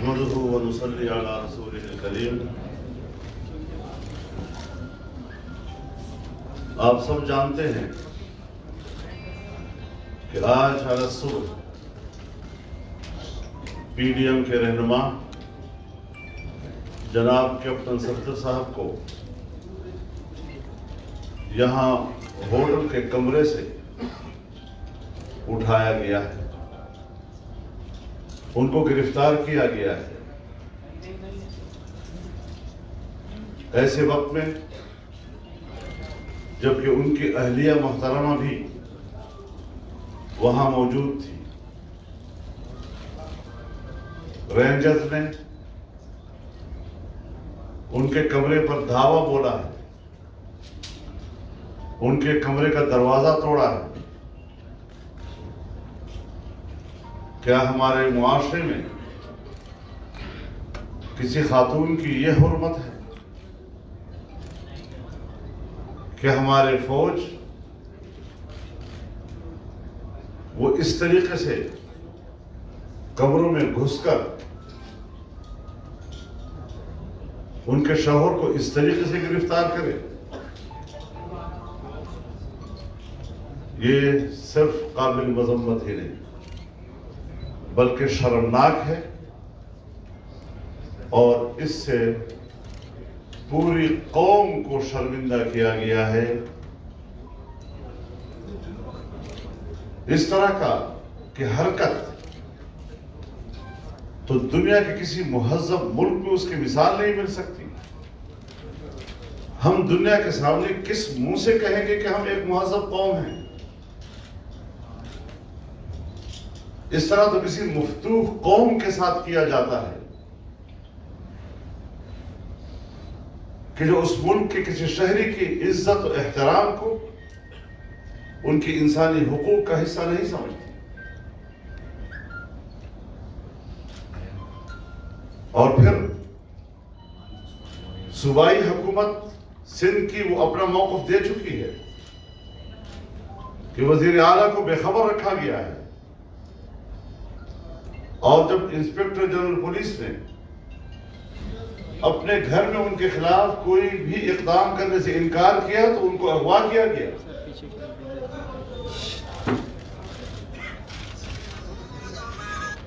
नहमदुहु व नुसल्ली अला रसूलिल करीम। आप सब जानते हैं कि आज हर सुबह पीडीएम के रहनुमा जनाब कैप्टन सत्तर साहब को यहां होटल के कमरे से उठाया गया है, उनको गिरफ्तार किया गया है। ऐसे वक्त में जबकि उनकी अहलिया मोहतरमा भी वहां मौजूद थी, रेंजर्स ने उनके कमरे पर धावा बोला है, उनके कमरे का दरवाजा तोड़ा है। क्या हमारे मुआशरे में किसी खातून की यह हुर्मत है कि हमारे फौज वो इस तरीके से कमरों में घुसकर उनके शौहर को इस तरीके से गिरफ्तार करे? ये सिर्फ काबिल मजम्मत ही नहीं बल्कि शर्मनाक है, और इससे पूरी कौम को शर्मिंदा किया गया है। इस तरह का कि हरकत तो दुनिया के किसी मुहज्जब मुल्क में उसकी मिसाल नहीं मिल सकती। हम दुनिया के सामने किस मुंह से कहेंगे कि हम एक मुहज्जब कौम हैं? इस तरह तो किसी मुफ्तूह कौम के साथ किया जाता है कि जो उस मुल्क के किसी शहरी की इज्जत और एहतराम को उनकी इंसानी हुकूक का हिस्सा नहीं समझती। और फिर सूबाई हुकूमत सिंध की वो अपना मौक़िफ़ दे चुकी है कि वज़ीर आला को बेखबर रखा गया है, और जब इंस्पेक्टर जनरल पुलिस ने अपने घर में उनके खिलाफ कोई भी इक़दाम करने से इनकार किया तो उनको अगवा किया गया।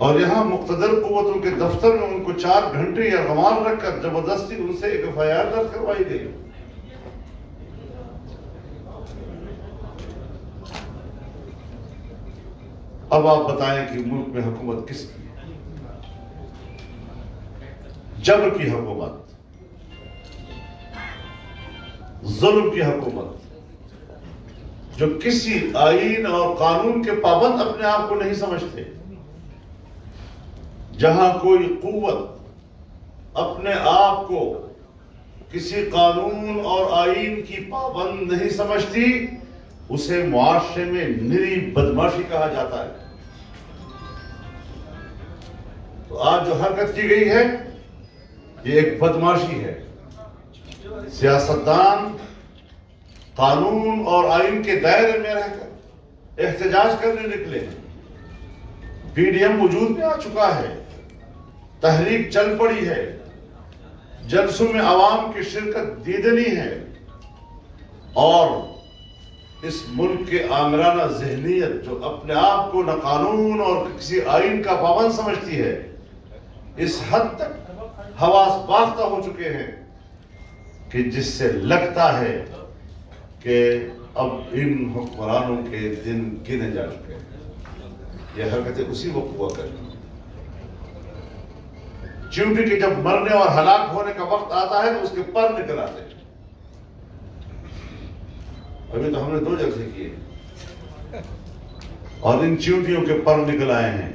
और यहां मुक़्तदर कुव्वतों के दफ्तर में उनको 4 घंटे या गमार रखकर जबरदस्ती उनसे एक एफआईआर दर्ज करवाई गई। अब आप बताएं कि मुल्क में हुकूमत किसकी है? जबर की हुकूमत, जुल्म की हुकूमत, जो किसी आईन और कानून के पाबंद अपने आप को नहीं समझते, जहां कोई कुव्वत अपने आप को किसी कानून और आईन की पाबंद नहीं समझती, उसे मुआशरे में निरी बदमाशी कहा जाता है। तो आज जो हरकत की गई है ये एक बदमाशी है। सियासतदान कानून और आईन के दायरे में रहकर एहतजाज करने निकले हैं। पीडीएम वजूद में आ चुका है, तहरीक चल पड़ी है, जलसों में आवाम की शिरकत दीदनी है, और इस मुल्क के आमराना ज़हनियत जो अपने आप को न कानून और किसी आईन का पाबंद समझती है, इस हद तक हवास बाख्ता हो चुके हैं कि जिससे लगता है कि अब इन हुक्मरानों के दिन गिने जा चुके हैं। यह हरकतें उसी वक्त हुआ करती। चींटी के जब मरने और हलाक होने का वक्त आता है तो उसके पर निकल आते हैं। अभी तो हमने 2 जलसे किए और इन चींटियों के पर निकल आए हैं,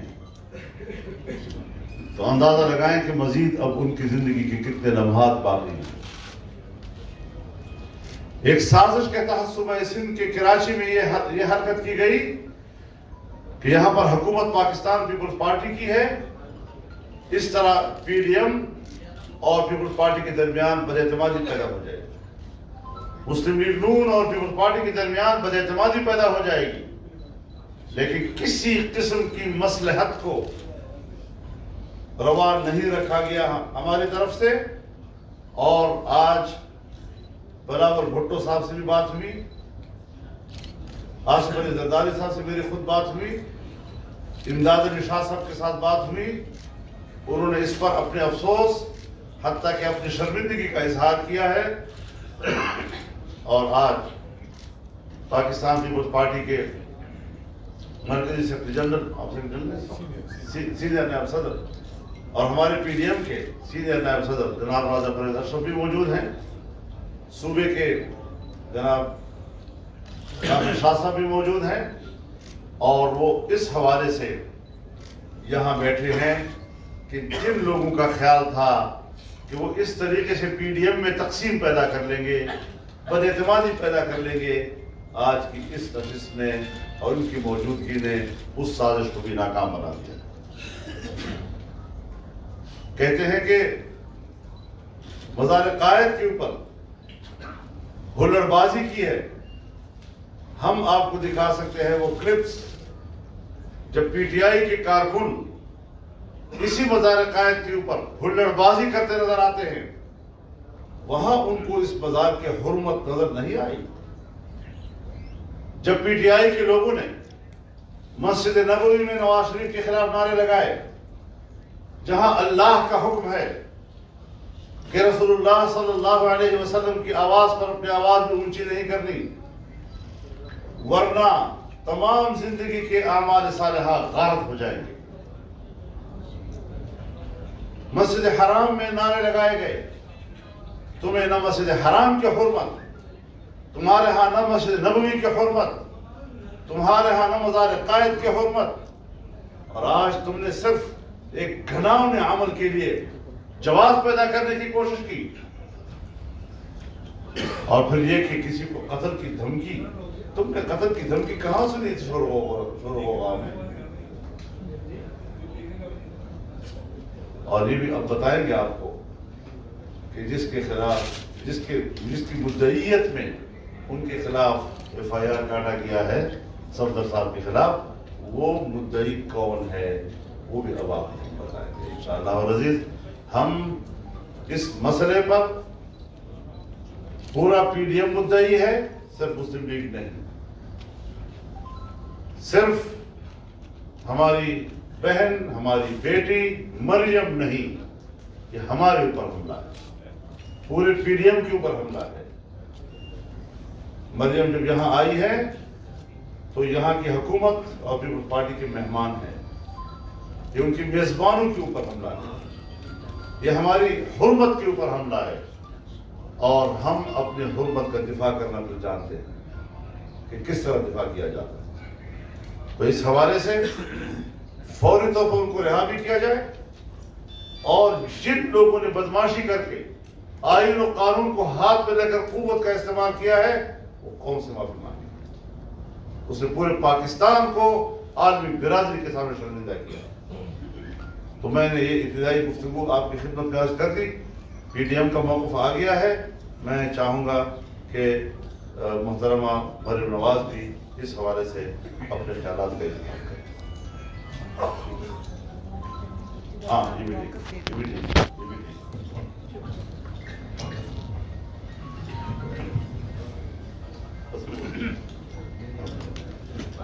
तो अंदाजा लगाएं कि मजीद अब उनकी जिंदगी के कितने लम्हात बाकी हैं। एक साजिश के तहत सूबा सिंध के कराची में यह हरकत की गई कि यहां पर हुकूमत पाकिस्तान पीपुल्स पार्टी की है। इस तरह पीडीएम और पीपुल्स पार्टी के दरमियान बदएतमादी पैदा हो जाएगी, मुस्लिम लीग नून और पीपुल्स पार्टी के दरमियान बदएतमादी पैदा हो जाएगी। लेकिन किसी किस्म की मसलहत को रवा नहीं रखा गया हमारी तरफ से। और आज बिलावल भुट्टो साहब से भी बात हुई, आसिफ अली जरदारी साहब से मेरी खुद बात हुई, इमदाद अली शाह साहब के साथ बात हुई। उन्होंने इस पर अपने अफसोस हत्ता कि अपनी शर्मिंदगी का इजहार किया है। और आज पाकिस्तान पीपल्स पार्टी के मरकजी सेक्रेटरी जनरल सीनियर नायब सदर और हमारे पीडीएम के सीनियर नायब सदर जनाब राजा परवेज अशरफ भी मौजूद हैं, सूबे के जनाब शाह साहब भी मौजूद हैं। और वो इस हवाले से यहाँ बैठे हैं कि जिन लोगों का ख्याल था कि वो इस तरीके से पीडीएम में तकसीम पैदा कर लेंगे, बदएतमादी पैदा कर लेंगे, आज की इस नशिस्त ने और उनकी मौजूदगी ने उस साजिश को भी नाकाम बना दिया। कहते हैं कि मज़ार कायद के ऊपर हुल्लड़बाजी की है। हम आपको दिखा सकते हैं वो क्लिप्स जब पीटीआई के कारकुन इसी मज़ार कायद के ऊपर हुल्लड़बाजी करते नजर आते हैं। वहां उनको इस मज़ार की हुर्मत नजर नहीं आई। जब पीटीआई के लोगों ने मस्जिद नबवी में नवाज शरीफ के खिलाफ नारे लगाए, जहां अल्लाह का हुक्म है कि रसूलुल्लाह सल्लल्लाहु अलैहि वसल्लम की आवाज पर अपनी आवाज भी ऊंची नहीं करनी, वरना तमाम जिंदगी के आमाल सालिहा गारत हो जाएंगे। मस्जिद हराम में नारे लगाए गए, तुम्हें न मस्जिद हराम की हुर्मत, तुम्हारे यहां न मस्जिद नबवी की हुर्मत, तुम्हारे यहां न मज़ार कायद की हुर्मत। और आज तुमने सिर्फ एक घिनौने अमल के लिए जवाब पैदा करने की कोशिश की। और फिर ये कि किसी को कत्ल की धमकी, तुमने कत्ल की धमकी कहां से ली शुरू होगा में। और ये भी अब बताएंगे आपको कि जिसके खिलाफ जिसकी मुद्दईयत में उनके खिलाफ एफआईआर काटा गया है सफदर साहब के खिलाफ, वो मुद्दई कौन है वो भी अब आपको बताएंगे इंशाअल्लाह। और अजीज, हम इस मसले पर पूरा पीडीएम मुद्दई है, सिर्फ मुस्लिम लीग नहीं। सिर्फ हमारी बहन, हमारी बेटी मरियम नहीं, ये हमारे ऊपर हमला है, पूरे पीडीएम के ऊपर हमला है। मरियम जब यहां आई है तो यहां की हुकूमत और पीपल्स पार्टी के मेहमान है, ये उनकी मेजबानों के ऊपर हमला है, ये हमारी हुर्मत के ऊपर हमला है। और हम अपने हुर्मत का दिफा करना तो जानते हैं कि किस तरह दिफा किया जाता है। तो इस हवाले से फौरी तौर पर उनको रिहा भी किया जाए, और जिन लोगों ने बदमाशी करके आईन और कानून को हाथ में लेकर कुव्वत का इस्तेमाल किया है, वो कौन से माफी मांगे। उसने पूरे पाकिस्तान को आलमी बिरादरी के सामने शर्मिंदा किया। तो मैंने ये इब्तिदाई गुफ्तगू आपकी खिदमत में अर्ज कर दी। पीडीएम का मौक़िफ़ आ गया है। मैं चाहूंगा कि मोहतरमा मरियम नवाज भी इस हवाले से अपने ख्यालात का इज़हार करें। हाँ, ये भी ठीक।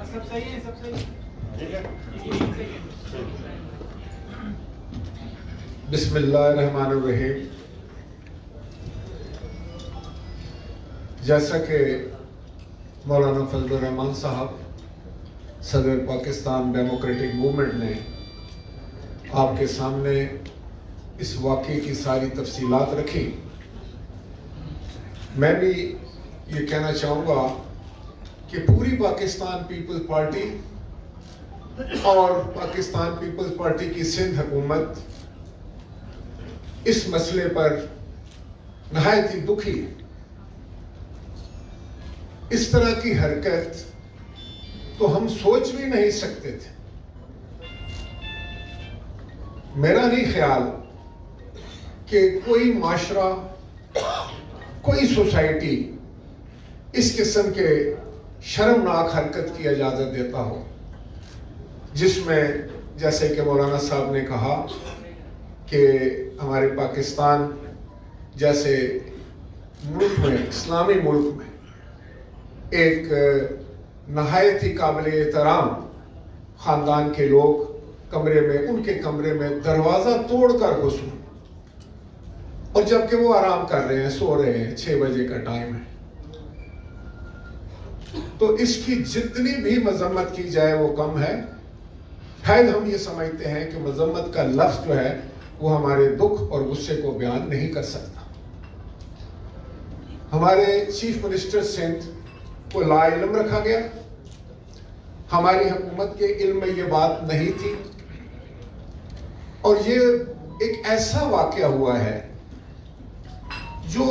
सब सही है, ठीक है। बिस्मिल्लाहिर्रहमानिर्रहीम। जैसा कि मौलाना फजलुर रहमान साहब सदर पाकिस्तान डेमोक्रेटिक मूवमेंट ने आपके सामने इस वाक़े की सारी तफसीलात रखी, मैं भी ये कहना चाहूँगा कि पूरी पाकिस्तान पीपल्स पार्टी और पाकिस्तान पीपल्स पार्टी की सिंध हुकूमत इस मसले पर नहायत ही दुखी है। इस तरह की हरकत तो हम सोच भी नहीं सकते थे। मेरा नहीं ख्याल कि कोई माशरा, कोई सोसाइटी इस किस्म के शर्मनाक हरकत की इजाजत देता हो, जिसमें जैसे कि मौलाना साहब ने कहा कि हमारे पाकिस्तान जैसे मुल्क में, इस्लामी मुल्क में, एक नहायत ही काबिल एहतराम खानदान के लोग कमरे में, उनके कमरे में दरवाजा तोड़कर घुसे, और जबकि वो आराम कर रहे हैं, सो रहे हैं, 6 बजे का टाइम है। तो इसकी जितनी भी मजम्मत की जाए वो कम है। शायद हम ये समझते हैं कि मजम्मत का लफ्ज जो है वो हमारे दुख और गुस्से को बयान नहीं कर सकता। हमारे चीफ मिनिस्टर सिंध को लाइल्म रखा गया, हमारी हुकूमत के इल्म में ये बात नहीं थी, और ये एक ऐसा वाकया हुआ है जो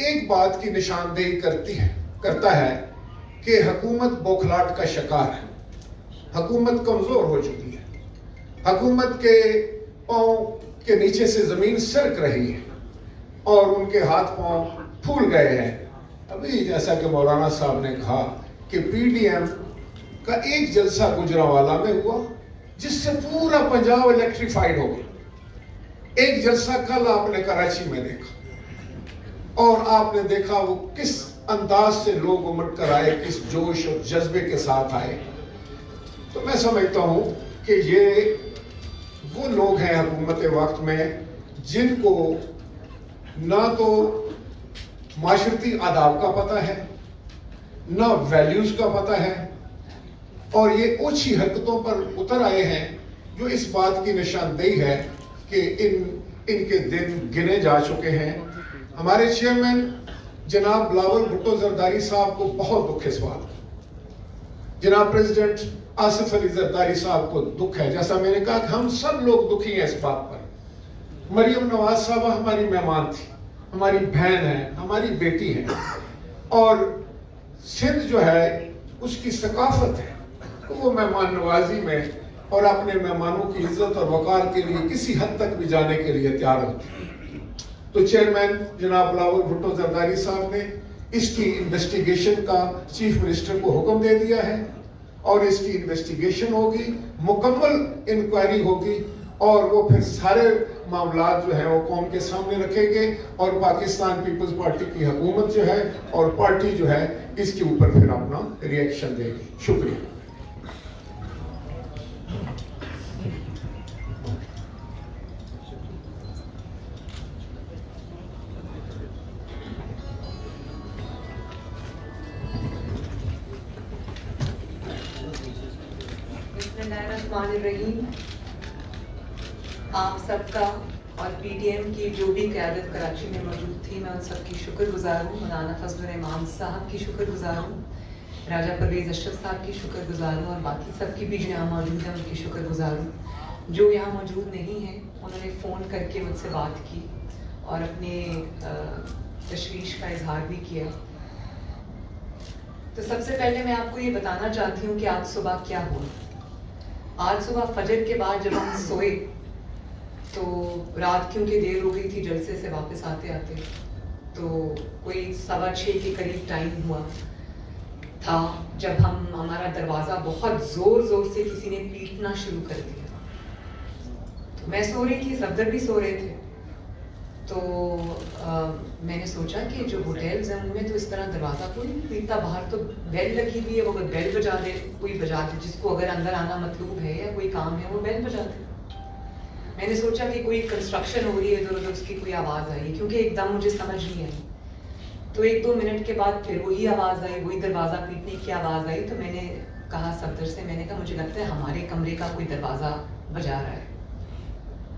एक बात की निशानदेही करता है कि हुकूमत बौखलाहट का शिकार है। हुकूमत कमजोर हो चुकी है, हुकूमत के पांव के नीचे से जमीन सरक रही है और उनके हाथ पांव फूल गए हैं। अभी जैसा कि मौलाना साहब ने कहा कि पीडीएम का एक जलसा गुजरांवाला में हुआ जिससे पूरा पंजाब इलेक्ट्रीफाइड हो गया। एक जलसा कल आपने कराची में देखा, और आपने देखा वो किस अंदाज से लोग उमड़ कर आए, किस जोश और जज्बे के साथ आए। तो मैं समझता हूं कि ये वो लोग हैं हुकूमत वक्त में जिनको ना तो माशरती आदाब का पता है, ना वैल्यूज का पता है, और ये ओछी हरकतों पर उतर आए हैं जो इस बात की निशानदेही है कि इनके दिन गिने जा चुके हैं। हमारे चेयरमैन जनाब बिलावल भुट्टो जरदारी साहब को बहुत दुख है इस बात का। जनाब प्रेसिडेंट आसिफ अली जरदारी साहब को दुख है। जैसा मैंने कहा कि हम सब लोग दुखी हैं इस बात पर। मरियम नवाज साहबा हमारी मेहमान थी, हमारी बहन है, हमारी बेटी है, और सिंध जो है उसकी सकाफत है, तो वो मेहमान नवाजी में और अपने मेहमानों की इज्जत और वकार के लिए किसी हद तक भी जाने के लिए तैयार होती है। तो चेयरमैन जनाब बिलावल भुट्टो जरदारी साहब ने इसकी इन्वेस्टिगेशन का चीफ मिनिस्टर को हुक्म दे दिया है, और इसकी इन्वेस्टिगेशन होगी, मुकम्मल इंक्वायरी होगी, और वो फिर सारे मामला जो है वो कौम के सामने रखेंगे, और पाकिस्तान पीपल्स पार्टी की हुकूमत जो है और पार्टी जो है इसके ऊपर फिर अपना रिएक्शन देगी। शुक्रिया। बिस्मिल्लाहिर्रहमानिर्रहीम। आप सबका और पीडीएम की जो भी क़यादत कराची में मौजूद थी, मैं उन सबकी शुक्रगुजार हूँ। मौलाना फजल रहमान साहब की शुक्रगुजार हूँ, राजा परवेज अशरफ साहब की शुक्रगुजार हूँ, और बाकी सबकी भी जो यहाँ मौजूद है उनकी शुक्रगुजार हूँ। जो यहाँ मौजूद नहीं है उन्होंने फ़ोन करके मुझसे बात की और अपने तशवीश का इजहार भी किया। तो सबसे पहले मैं आपको ये बताना चाहती हूँ कि आज सुबह क्या हुआ। आज सुबह फजर के बाद जब हम सोए तो रात क्योंकि देर हो गई थी जलसे से वापस आते आते, तो कोई 6:15 के करीब टाइम हुआ था जब हमारा दरवाज़ा बहुत ज़ोर से किसी ने पीटना शुरू कर दिया। तो मैं सो रही थी, सफदर भी सो रहे थे, तो मैंने सोचा कि जो होटल्स हैं उनमें तो इस तरह दरवाज़ा कोई नहीं पीटता, बाहर तो बेल लगी हुई है, वो अगर बेल बजा दे, कोई बजा दे, जिसको अगर अंदर आना मतलूब है या कोई काम है वो बेल बजा दे। मैंने सोचा कि कोई कंस्ट्रक्शन हो रही है इधर उधर, उसकी कोई आवाज़ आई, क्योंकि एकदम मुझे समझ नहीं आई। तो 1-2 मिनट के बाद फिर वही आवाज़ आई, वही दरवाज़ा पीटने की आवाज़ आई। तो मैंने कहा सफदर से, मैंने कहा मुझे लगता है हमारे कमरे का कोई दरवाज़ा बजा रहा है।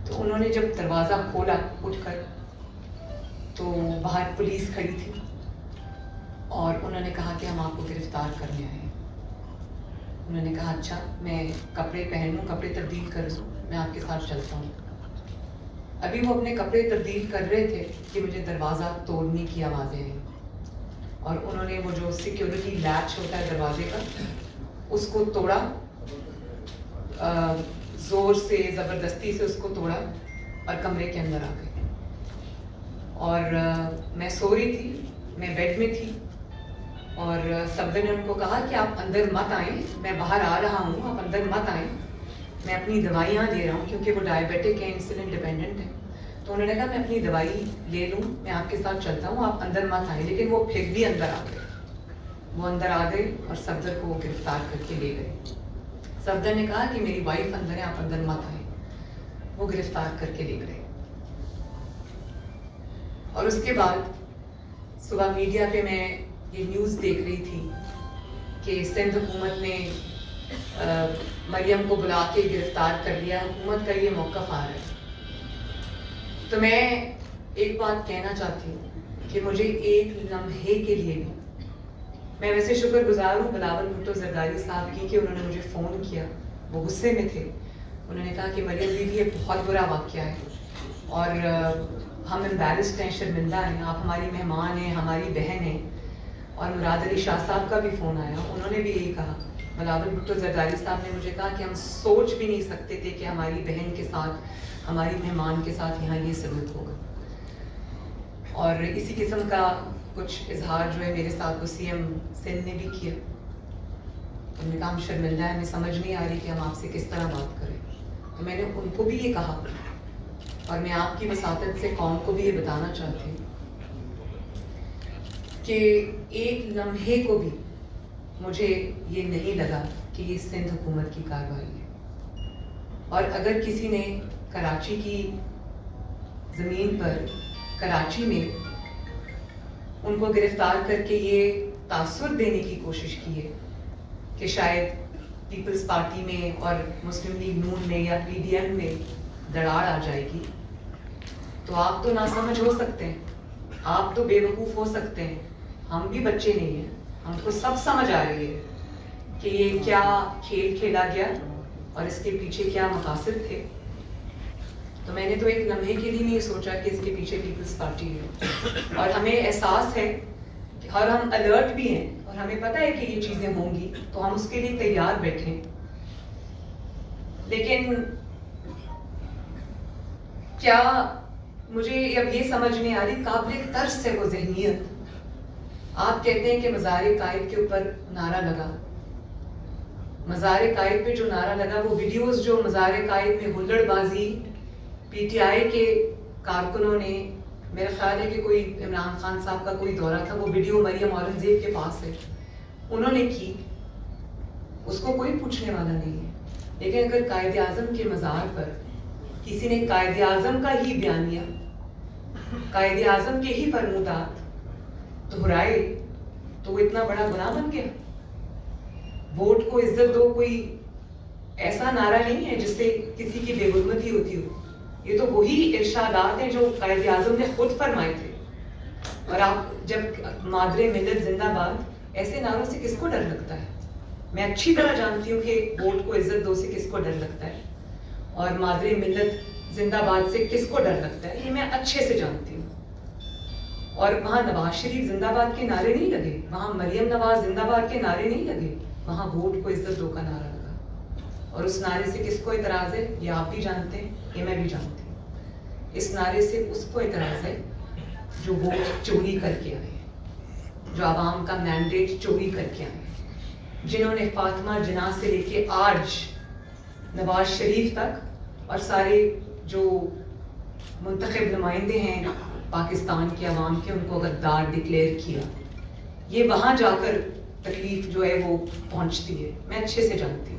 तो उन्होंने जब दरवाज़ा खोला उठकर, तो बाहर पुलिस खड़ी थी और उन्होंने कहा कि हम आपको गिरफ्तार करने आए हैं। उन्होंने कहा अच्छा, मैं कपड़े पहन लूँ, कपड़े तब्दील कर लूँ, मैं आपके साथ चलता हूँ। अभी वो अपने कपड़े तब्दील कर रहे थे कि मुझे दरवाज़ा तोड़ने की आवाज़ें आई, और उन्होंने वो जो सिक्योरिटी लैच होता है दरवाजे का, उसको तोड़ा, ज़ोर से ज़बरदस्ती से उसको तोड़ा और कमरे के अंदर आ गए। और मैं सो रही थी, मैं बेड में थी, और सफदर ने उनको कहा कि आप अंदर मत आएं, मैं बाहर आ रहा हूँ, आप अंदर मत आएं। मैं अपनी दवाइयाँ ले रहा हूँ क्योंकि वो डायबिटिक है, इंसुलिन डिपेंडेंट है। तो उन्होंने कहा मैं अपनी दवाई ले लूँ, मैं आपके साथ चलता हूँ, आप अंदर मत आए। लेकिन वो फिर भी अंदर आ गए। वो अंदर आ गए और सफदर को गिरफ्तार करके ले गए। सफदर ने कहा कि मेरी वाइफ अंदर है, आप अंदर मत आए। वो गिरफ्तार करके ले गए। और उसके बाद सुबह मीडिया पे मैं ये न्यूज़ देख रही थी कि सिंध हुकूमत ने मरियम को बुला के गिरफ्तार कर लिया। हुकूमत का ये मौक़िफ़ आ रहा है। तो मैं एक बात कहना चाहती हूँ कि मुझे एक लम्हे के लिए भी, मैं वैसे शुक्रगुजार हूँ बिलावल भुट्टो जरदारी साहब की कि उन्होंने मुझे फ़ोन किया। वो गुस्से में थे। उन्होंने कहा कि मरियम दीदी ये बहुत बुरा वाक़या है और हम एम्बैरेस्ड हैं, शर्मिंदा हैं, आप हमारी मेहमान हैं, हमारी बहन हैं। और मुराद अली शाह साहब का भी फ़ोन आया, उन्होंने भी यही कहा। बिलावल भुट्टो जरदारी साहब ने मुझे कहा कि हम सोच भी नहीं सकते थे कि हमारी बहन के साथ, हमारी मेहमान के साथ यहाँ ये सलूक होगा। और इसी किस्म का कुछ इजहार जो है मेरे साथ वो सीएम सिंध ने भी किया। उन्होंने कहा हम शर्मिंदा है, हमें समझ नहीं आ रही कि हम आपसे किस तरह बात करें। तो मैंने उनको भी ये कहा और मैं आपकी वसातत से कौम को भी ये बताना चाहती हूँ कि एक लम्हे को भी मुझे ये नहीं लगा कि ये सिंध हुकूमत की कार्रवाई है। और अगर किसी ने कराची की ज़मीन पर, कराची में उनको गिरफ्तार करके ये तासुर देने की कोशिश की है कि शायद पीपल्स पार्टी में और मुस्लिम लीग नून में या पीडीएम में दरार आ जाएगी, तो आप तो नासमझ हो सकते हैं, आप तो बेवकूफ़ हो सकते हैं। हम भी बच्चे नहीं हैं, हमको सब समझ आ रही है कि ये क्या खेल खेला गया और इसके पीछे क्या मकासद थे। तो मैंने तो एक लम्हे के लिए नहीं सोचा कि इसके पीछे पीपल्स पार्टी है। और हमें एहसास है और हम अलर्ट भी हैं और हमें पता है कि ये चीजें होंगी, तो हम उसके लिए तैयार बैठे। लेकिन क्या मुझे अब ये समझ नहीं आ रही, काबिल तर्स है वो ज़हनियत। आप कहते हैं कि मज़ार कायद के ऊपर नारा लगा, मज़ार कायद पे जो नारा लगा, वो वीडियोस जो मज़ार कायद में हुल्लड़बाजी पीटीआई के कारकुनों ने, मेरा ख्याल है कि कोई इमरान खान साहब का कोई दौरा था, वो वीडियो मरियम औरंगजेब के पास है, उन्होंने की, उसको कोई पूछने वाला नहीं है। लेकिन अगर कायद आज़म के मज़ार पर किसी ने कायद आज़म का ही बयानिया, कायद आज़म के ही फरमूदात दोहराए, तो वो इतना बड़ा गुनाह बन गया। वोट को इज्जत दो कोई ऐसा नारा नहीं है जिससे किसी की बेहुरमती होती हो। ये तो वही इरशादात हैं जो कायद आज़म ने खुद फरमाए थे। और आप जब मादरे मिल्लत जिंदाबाद, ऐसे नारों से किसको डर लगता है? मैं अच्छी तरह जानती हूँ कि वोट को इज्जत दो से किसको डर लगता है और मादरे मिल्लत जिंदाबाद से किसको डर लगता है, ये मैं अच्छे से जानती हूँ। और वहाँ नवाज शरीफ जिंदाबाद के नारे नहीं लगे, वहाँ मरियम नवाज जिंदाबाद के नारे नहीं लगे, वहाँ वोट को इज्जत दो का नारा लगा। और उस नारे से किसको इतराज है, ये आप भी जानते हैं, ये मैं भी जानती हूँ। इस नारे से उसको इतराज है जो वोट चोरी करके आए, जो आवाम का मैंडेट चोरी करके आए, जिन्होंने फातिमा जिन्ना से लेके आज नवाज शरीफ तक और सारे जो मुंतखब नुमाइंदे हैं पाकिस्तान के अवाम के, उनको गद्दार डिक्लेयर किया। ये वहां जाकर तकलीफ जो है वो पहुंचती है, मैं अच्छे से जानती हूँ।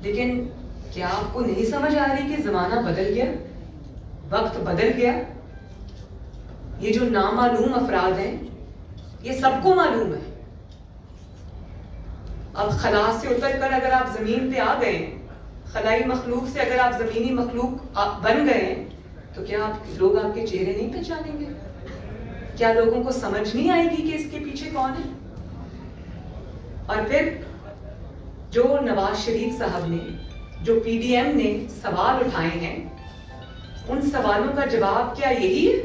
लेकिन क्या आपको नहीं समझ आ रही कि जमाना बदल गया, वक्त बदल गया? ये जो नामालूम अफराद हैं, ये सबको मालूम है। अब खला से उतर कर अगर आप जमीन पे आ गए, खलाई मखलूक से अगर आप जमीनी मखलूक बन गए, तो क्या आप लोग आपके चेहरे नहीं पहचानेंगे? क्या लोगों को समझ नहीं आएगी कि इसके पीछे कौन है? और फिर जो नवाज शरीफ साहब ने, जो पीडीएम ने सवाल उठाए हैं, उन सवालों का जवाब क्या यही है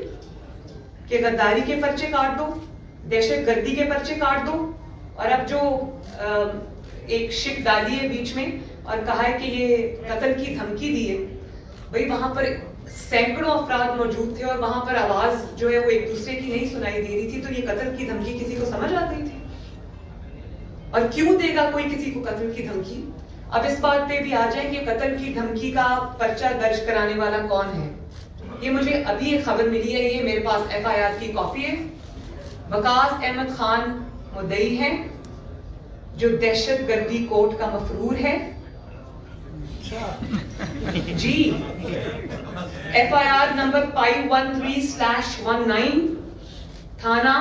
कि गद्दारी के पर्चे काट दो, दहशतगर्दी के पर्चे काट दो? और अब जो एक शिक डाली है बीच में और कहा है कि ये कत्ल की धमकी दी है, भाई वहां पर सैकड़ों अफराद मौजूद थे और वहां पर आवाज जो है वो एक दूसरे की नहीं सुनाई दे रही थी, तो ये कत्ल की धमकी किसी को समझ आ गई थी? और क्यों देगा कोई किसी को कत्ल की धमकी? अब इस बात पे भी आ जाए कि कत्ल की धमकी का पर्चा दर्ज कराने वाला कौन है। ये मुझे अभी एक खबर मिली है, ये मेरे पास FIR की कॉपी है। वकास अहमद खान मुद्दई है, जो दहशतगर्दी कोर्ट का मफरूर है। जी, FIR नंबर 513/19, थाना,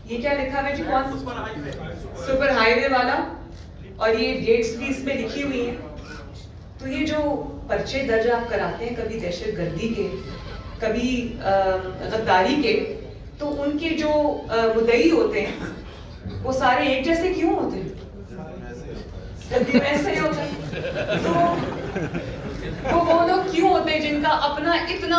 ये क्या लिखा हुआ है जी, कौन? सुपर हाईवे वाला, और ये डेट्स भी इसमें लिखी हुई है। तो ये जो पर्चे दर्ज आप कराते हैं, कभी दहशतगर्दी के, कभी गद्दारी के, तो उनके जो मुद्दई होते हैं वो सारे एक जैसे क्यों होते हैं? जल्दी में ऐसे ही होता है। तो वो लोग क्यों होते हैं जिनका अपना इतना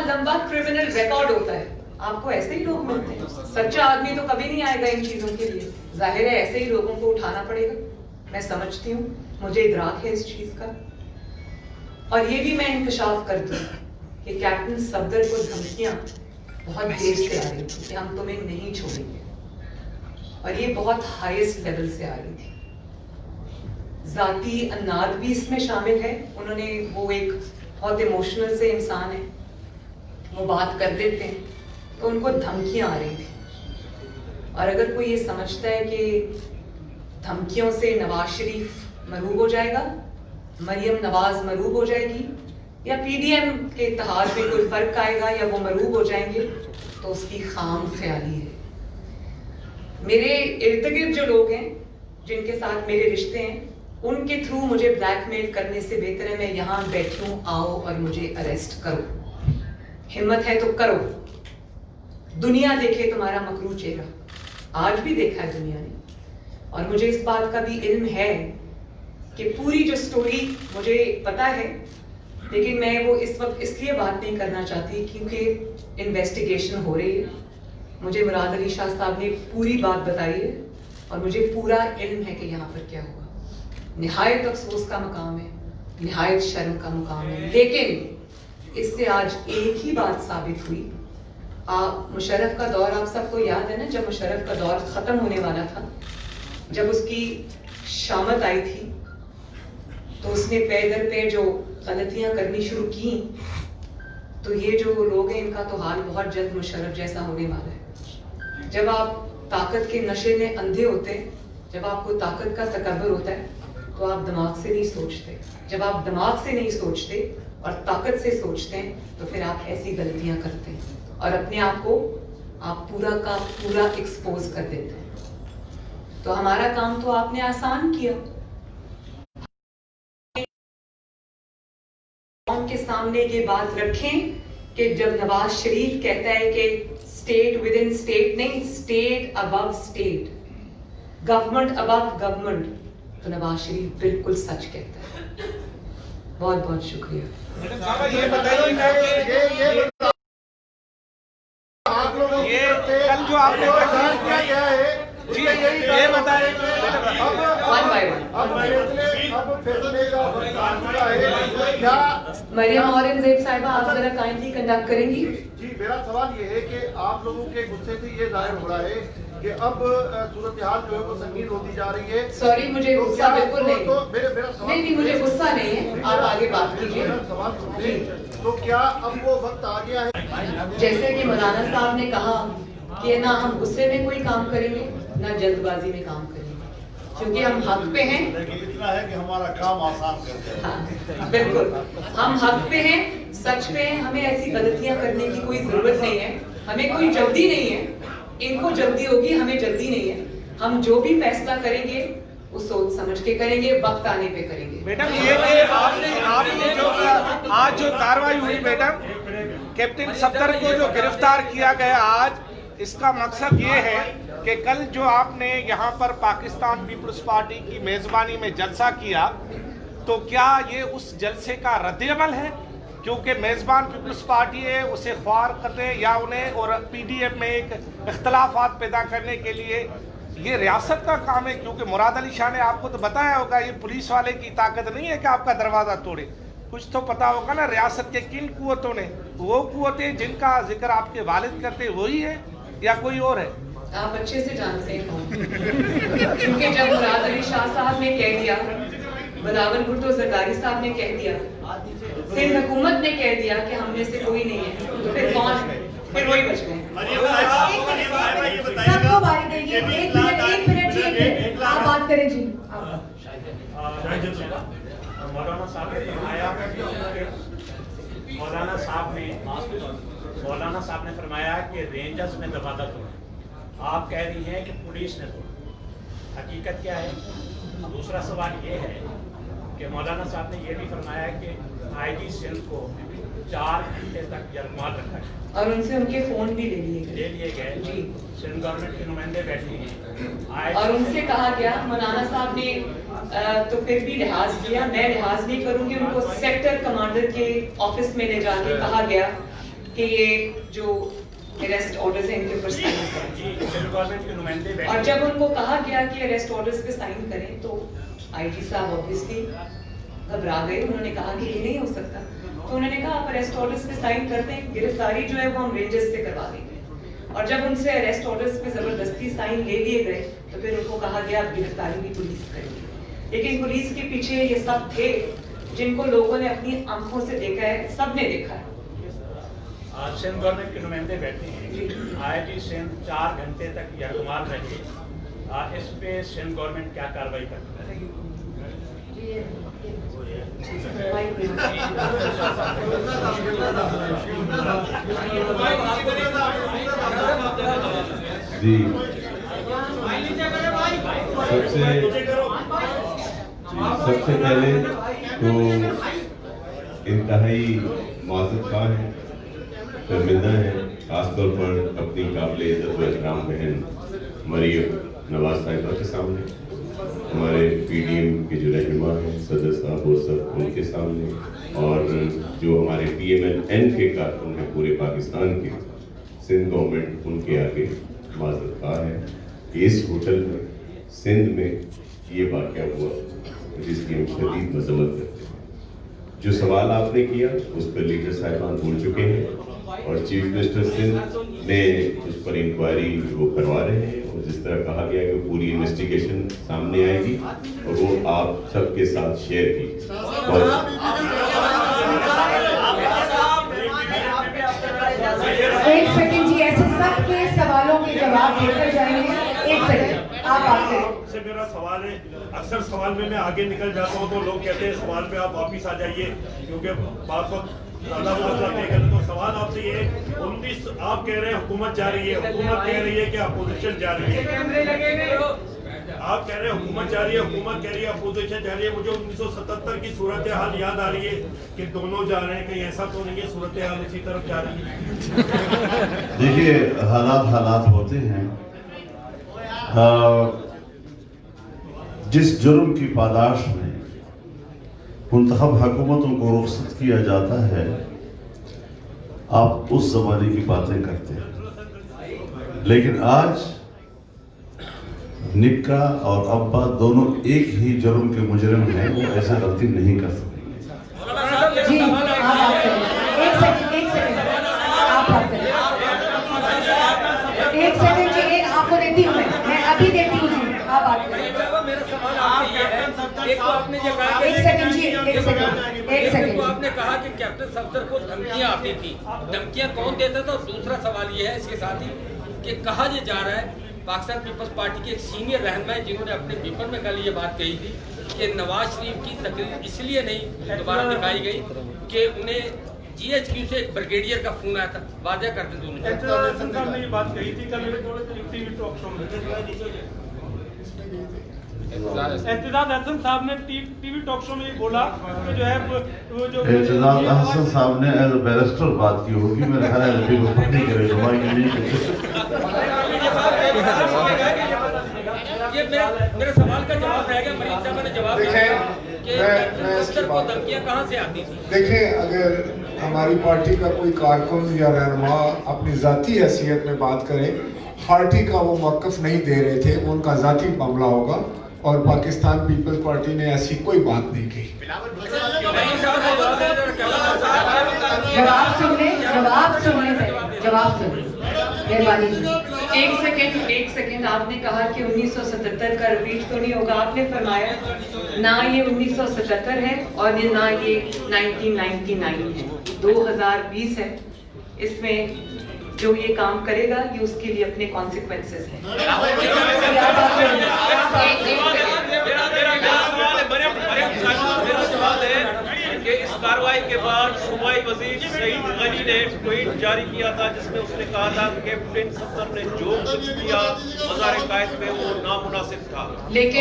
लंबा क्रिमिनल रिकॉर्ड होता है? आपको ऐसे ही लोग मिलते हैं। सच्चा आदमी तो कभी नहीं आएगा इन चीजों के लिए, जाहिर है ऐसे ही लोगों को उठाना पड़ेगा। मैं समझती हूँ, मुझे इदराक है इस चीज का। और ये भी मैं इंकशाफ कर दूं कि कैप्टन सफदर को धमकियां बहुत देर से आ रही थी कि हम तुम्हें नहीं छोड़ेंगे, और ये बहुत हाईएस्ट लेवल से आ रही थी। जाती अन्नाद भी इसमें शामिल है। उन्होंने, वो एक बहुत इमोशनल से इंसान है, वो बात कर देते हैं तो उनको धमकियां आ रही थी। और अगर कोई ये समझता है कि धमकियों से नवाज शरीफ मरूब हो जाएगा, मरियम नवाज मरूब हो जाएगी, या PDM के इत्तेहाद में कोई फर्क आएगा या वो मरूब हो जाएंगे, तो उसकी खाम ख्याली है। मेरे इर्द गिर्द जो लोग हैं, जिनके साथ मेरे रिश्ते हैं, उनके थ्रू मुझे ब्लैकमेल करने से बेहतर है मैं यहां बैठी हूं, आओ और मुझे अरेस्ट करो। हिम्मत है तो करो, दुनिया देखे तुम्हारा मकरू चेहरा। आज भी देखा है दुनिया ने। और मुझे इस बात का भी इल्म है कि पूरी जो स्टोरी मुझे पता है, लेकिन मैं वो इस वक्त इसलिए बात नहीं करना चाहती क्योंकि इन्वेस्टिगेशन हो रही है। मुझे मुराद अली शाह साहब ने पूरी बात बताई है और मुझे पूरा इल्म है कि यहाँ पर क्या हुआ। निहायत अफसोस का मकाम है, निहायत शर्म का मुकाम है, लेकिन इससे आज एक ही बात साबित हुई। मुशर्रफ का दौर आप सबको याद है ना, जब मुशर्रफ का दौर खत्म होने वाला था, जब उसकी शामत आई थी, तो उसने पे दर पे जो गलतियां करनी शुरू की, तो ये जो लोग हैं इनका तो हाल बहुत जल्द मुशर्रफ जैसा होने वाला है। जब आप ताकत के नशे में अंधे होते हैं, जब आपको ताकत का तकब्बुर होता है, तो आप दिमाग से नहीं सोचते। जब आप दिमाग से नहीं सोचते और ताकत से सोचते हैं, तो फिर आप ऐसी गलतियां करते हैं और अपने आप को आप पूरा का पूरा एक्सपोज कर देते हैं। तो हमारा काम तो आपने आसान किया, के सामने ये बात रखें कि जब नवाज शरीफ कहता है कि स्टेट विद इन स्टेट नहीं, state above state, government above government, तो नवाज शरीफ बिल्कुल सच कहता है। बहुत बहुत शुक्रिया। ये बताइए आप लोगों ये कल जो आपने बयान किया गया है जी, ये बताइए वन बाय वन। अब फैसले का है क्या? मरियम औरंगजेब साहिबा, आप जरा काइंडली कंडक्ट करेंगी। जी, मेरा सवाल ये है कि आप लोगों के गुस्से से ये जाहिर हो रहा है कि अब सूरत हाल जो है वो संगीन होती जा रही है। सॉरी, मुझे तो गुस्सा क्या- बिल्कुल नहीं। तो मेरा सवाल नहीं, मुझे गुस्सा नहीं है, आप आगे बात कीजिए। मेरा सवाल सुनिए। तो क्या अब वो वक्त आ गया है? जैसे कि मौलाना साहब ने कहा कि ना हम गुस्से में कोई काम करेंगे, ना जल्दबाजी में काम करेंगे, क्योंकि हम हक पे हैं। लेकिन इतना है कि हमारा काम आसान कर दिया। हाँ, बिल्कुल, हम हक पे हैं, सच पे हैं। हमें ऐसी गलतियां करने की कोई जरूरत नहीं है, हमें कोई जल्दी नहीं है। इनको जल्दी होगी, हमें जल्दी नहीं है। हम जो भी फैसला करेंगे वो सोच समझ के करेंगे, वक्त आने पे करेंगे। मैडम, ये आपने जो आज जो कार्रवाई हुई मैडम, कैप्टन सफदर को जो गिरफ्तार किया गया आज, इसका मकसद ये है कि कल जो आपने यहाँ पर पाकिस्तान पीपल्स पार्टी की मेजबानी में जलसा किया, तो क्या ये उस जलसे का रद्द-ए-अमल है? क्योंकि मेजबान पीपल्स पार्टी है, उसे ख्वार करने या उन्हें और PDM में एक इख्तलाफात पैदा करने के लिए ये रियासत का काम है। क्योंकि मुराद अली शाह ने आपको तो बताया होगा, ये पुलिस वाले की ताकत नहीं है कि आपका दरवाजा तोड़े। कुछ तो पता होगा ना रियासत के किन कुव्वतों ने, वो कुव्वतें जिनका जिक्र आपके वालिद करते वही है या कोई और है? आप अच्छे से जानते हैं कौन। क्योंकि जब मुराद अली शाह साहब ने कह दिया बिलावल भुट्टो जरदारी साहब ने कह दिया, सिंध हुकूमत ने कह दिया कि हम में से कोई नहीं है, तो फिर कौन है? फिर वही बच गए। सबको बारी देंगे। एक मिनट जी, आप बात करें जी। मौलाना साहब ने फरमाया मौलाना साहब ने फरमाया कि रेंजर्स ने दरवाजा तोड़ा। आप कह रही हैं कि पुलिस ने तोड़ा, हकीकत क्या है? दूसरा सवाल ये है कि मौलाना साहब ने ये भी फरमाया कि आईजी सिंध को 4 घंटे तक यरगमाल रखा है और उनसे उनके फोन भी ले लिए गए जी। सिंध गवर्नमेंट के नुमाइंदे बैठे हैं और उनसे कहा गया, मौलाना साहब ने तो फिर भी लिहाज किया, मैं लिहाज नहीं करूंगी। उनको सेक्टर कमांडर के ऑफिस में ले जाके कहा गया कि ये जो अरेस्ट ऑर्डर्स हैं इनके ऊपर साइन करें। और जब उनको कहा गया कि अरेस्ट ऑर्डर्स पे साइन करें तो आईजी साहब ऑब्वियसली घबरा गए। उन्होंने कहा कि ये नहीं हो सकता, तो उन्होंने कहा आप अरेस्ट ऑर्डर्स पे साइन करते हैं, गिरफ्तारी जो है वो हम रेंजर्स से करवा देंगे। और जब उनसे अरेस्ट ऑर्डर्स पे जबरदस्ती साइन ले लिए गए तो फिर उनको कहा गया आप गिरफ्तारी भी पुलिस करेगी। लेकिन पुलिस के पीछे ये सब थे जिनको लोगों ने अपनी आंखों से देखा है, सबने देखा है। सिंध गवर्नमेंट के नुमाइंदे बैठे हैं, आईजी सिंध 4 घंटे तक यरगमाल रहे। इस पे सिंध गवर्नमेंट क्या कार्रवाई करती है? जी, सबसे पहले तो इंतहाई मुआज़्ज़त ख़्वाह हैं, शर्मिंदा हैं, खासतौर पर अपनी काबिल इज़्ज़त व एहतराम बहन मरियम नवाज साहिबा के सामने, हमारे पीडीएम के जो रहनुमा हैं सदर साहब वो सब उनके सामने, और जो हमारे PMLN के कारकुन हैं पूरे पाकिस्तान के, सिंध गवर्नमेंट उनके आगे माज़रत ख़्वाह है कि इस होटल में सिंध में ये वाक़या हुआ जिसकी हम शदीद मज़म्मत करते हैं। जो सवाल आपने किया उस पर लीडर साहिबान बोल चुके हैं और चीफ मिनिस्टर सिंध ने उस पर इंक्वायरी वो करवा रहे हैं, और जिस तरह कहा गया कि पूरी इन्वेस्टिगेशन सामने आएगी और वो आप सबके साथ शेयर की। एक सेकंड जी, ऐसे सबके सवालों के जवाब देकर जाएंगे। एक सेकंड आप बात करें। से मेरा सवाल है, अक्सर सवाल में मैं आगे निकल जाता हूँ तो लोग कहते हैं सवाल पे आप वापिस आ जाइए क्योंकि बात वक्त ज्यादा नहीं करते। तो सवाल आपसे ये 19 आप कह रहे हैं हुकूमत जा रही है, हुकूमत कह रही है कि अपोजिशन जा रही है। आप कह रहे हैं हुकूमत जा रही है, हुकूमत कह रही है अपोजिशन जा रही है। मुझे 1977 की सूरत हाल याद आ रही है कि दोनों जा रहे हैं, कहीं ऐसा तो नहीं है सूरत हाल उसी तरफ जा रही है? देखिए, हालात होते हैं। जिस जुर्म की पादाश में मुंतखब हुकूमतों को रुखसत किया जाता है, आप उस जमाने की बातें करते हैं, लेकिन आज निक्का और अब्बा दोनों एक ही जुर्म के मुजरिम हैं, वो ऐसे गलती नहीं कर सकते। जी एक सेकंड आप बात करें। एक सेकंड जी, आपको देती हूँ मैं अभी देती हूँ जी, आप बात करें। मेरा सवाल आपसे ये है, एक तो आपने ये कहा एक सेकंड जी, एक सेकंड तो आपने कहा कि कैप्टन सफदर को धमकियां आती थी, धमकियां कौन देता था? और दूसरा सवाल ये है इसके साथ ही कि कहा ये जा रहा है पाकिस्तान पीपल्स पार्टी के एक सीनियर रहनुमा है जिन्होंने अपने पेपर में कल ये बात कही थी कि नवाज शरीफ की तकरीर इसलिए नहीं दोबारा दिखाई गई कि उन्हें GHQ से एक ब्रिगेडियर का फोन आया था। वाज़ेह कर दें दोनों। सरकार ने ये बात कही थी कल टीवी टॉक शो में। एहतजाज हसन साहब ने टीवी टॉक शो में ये बोला कि जो है वो जो एहतजाज हसन साहब ने एज बैरिस्टर बात की होगी, मेरे ख्याल है अभी वो पढ़ने के ये मेरे सवाल का जवाब रहेगा। मरीज साहब ने जवाब दिया को धमकियां कहां से आती थी? देखें, अगर हमारी पार्टी का कोई कारकुन या रहनुमा अपनी जाती हैसियत में बात करे, पार्टी का वो मौक़िफ़ नहीं दे रहे थे, उनका जाती मामला होगा, और पाकिस्तान पीपल्स पार्टी ने ऐसी कोई बात नहीं की। जवाब सुन ले। मेहरबानी। एक सेकंड आपने कहा कि 1977 का रिपीट तो नहीं होगा। आपने फरमाया ना ये 1977 है और ये ना ये 1999 है, 2020 है। इसमें जो ये काम करेगा ये उसके लिए अपने कॉन्सिक्वेंसेस हैं। कि इस कार्रवाई के बाद सूबाई वजीर सईद गनी ने ट्वीट जारी किया था जिसमें उसने कहा था कि कैप्टन सफदर ने जो कुछ किया मज़ार कायद में वो नामुनासिब था।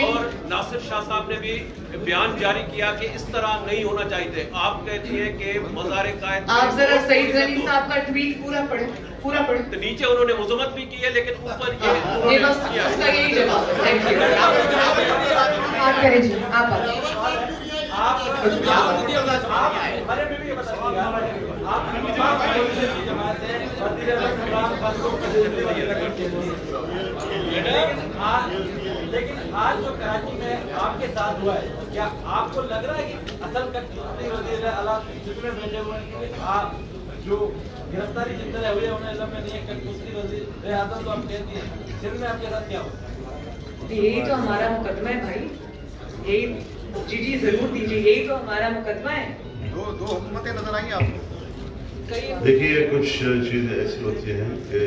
और नासिर शाह साहब ने भी बयान जारी किया कि इस तरह नहीं होना चाहिए। आप कहती हैं कि मज़ार कायद, आप जरा सईद गनी साहब का ट्वीट पूरा पढ़े। तो नीचे उन्होंने मजम्मत भी की है लेकिन ऊपर ये बस उसका यही जवाब है। Thank you. आप करें जी, आप लेकिन आज जो कराची में आपके साथ हुआ है, क्या आपको लग रहा है कि असल कठपुतली वजीर आला जितने बैठे हुए हैं आप जो गिरफ्तारी जितने हुए हैं उन्हें इल्म में नहीं है, कठपुतली वजीर आजम तो आप कहती है, सिंध में आपके साथ क्या हुआ? यही तो हमारा मुकदमा है भाई, यही जी जरूर दीजिए, यही तो हमारा मुकदमा है। दो हुकूमतें नजर आई आपको? देखिए, कुछ चीजें ऐसी होती हैं कि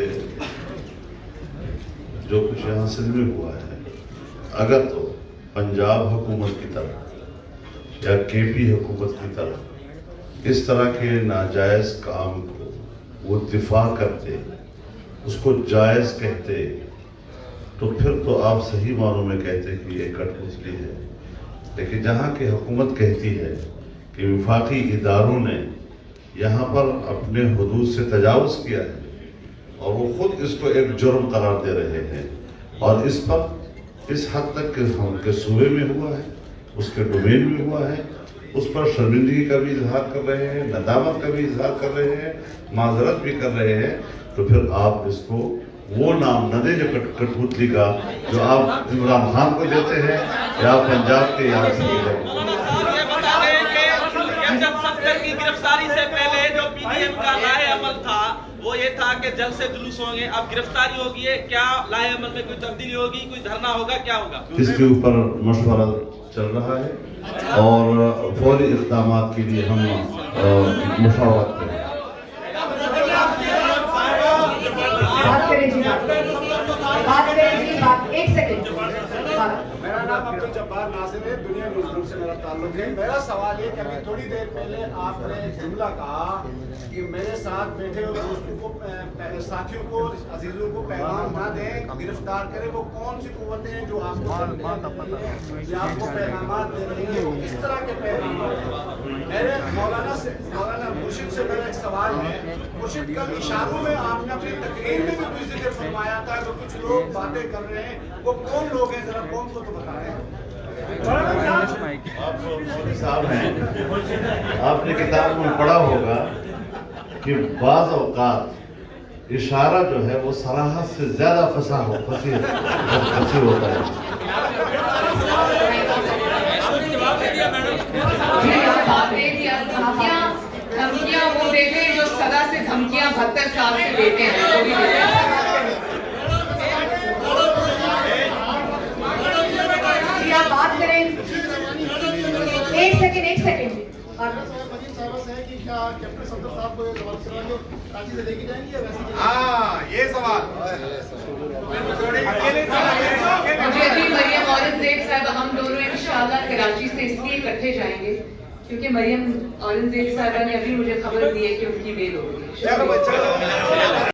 जो कुछ यहाँ सिंध में हुआ है, अगर तो पंजाब हुकूमत की तरह या केपी हुकूमत की तरह इस तरह के नाजायज काम को वो दिफा करते, उसको जायज कहते, तो फिर तो आप सही मानों में कहते कि ये कठपुतली है। लेकिन जहाँ की हुकूमत कहती है कि विफाकी इदारों ने यहाँ पर अपने हुदूद से तजावुज़ किया है और वो खुद इसको एक जुर्म करार दे रहे हैं, और इस पर इस हद तक के सूबे में हुआ है, उसके डोमेन में हुआ है, उस पर शर्मिंदगी का भी इजहार कर रहे हैं, नदामत का भी इजहार कर रहे हैं, माजरत भी कर रहे हैं, तो फिर आप इसको वो नाम न दें जो कठपुतली का जो आप इमरान खान को देते हैं या पंजाब के याद से की गिरफ्तारी से पहले जो पीडीएम का लाए अमल था वो ये था कि जल्द से जुलूस होंगे। अब गिरफ्तारी होगी है, क्या लाए अमल में कोई तब्दीली होगी, कोई धरना होगा, क्या होगा? इसके ऊपर मशवरा चल रहा है और फौरी इक़दाम के लिए हम मुशावरत करें। एक सेकंड। मेरा नाम अब्दुल जब्बार नासिर है, दुनिया न्यूज़ ग्रुप से मेरा ताल्लुक है। मेरा सवाल ये कि अभी थोड़ी देर पहले आपने जुमला कहा कि मेरे साथ बैठे हुए दोस्तों को, साथियों को, अजीजों को पैगाम ना दें, गिरफ्तार करें। वो कौन सी कुव्वतें हैं जो आपको पैगाम दे रही है? वो किस तरह के पैगाम हैं? मेरे मौलाना मुर्शिद से मेरा एक सवाल है। मुर्शिद, कल इशारों में आपने अपनी तकरीर में भी कुछ जिक्र फरमाया था कि कुछ लोग बातें कर रहे हैं, वो कौन लोग हैं, जरा कौन को तो बताएं। आप मौलवी साहब हैं, आपने किताब में पढ़ा होगा कि बाज़ औक़ात इशारा जो है वो सराहत से ज्यादा फंसी होता है। धमकियां वो देते हैं जो सदा से धमकियां 72 साल से देते हैं, वो भी देते हैं। आप बात करें। एक सेकंड। ये सवाल मुझे भी मरियम औरंगजेब साहब, हम दोनों इंशाल्लाह कराची से इसलिए इकट्ठे जाएंगे क्योंकि मरियम औरंगजेब साहबा ने अभी मुझे खबर दी है कि उनकी बेल हो गई है।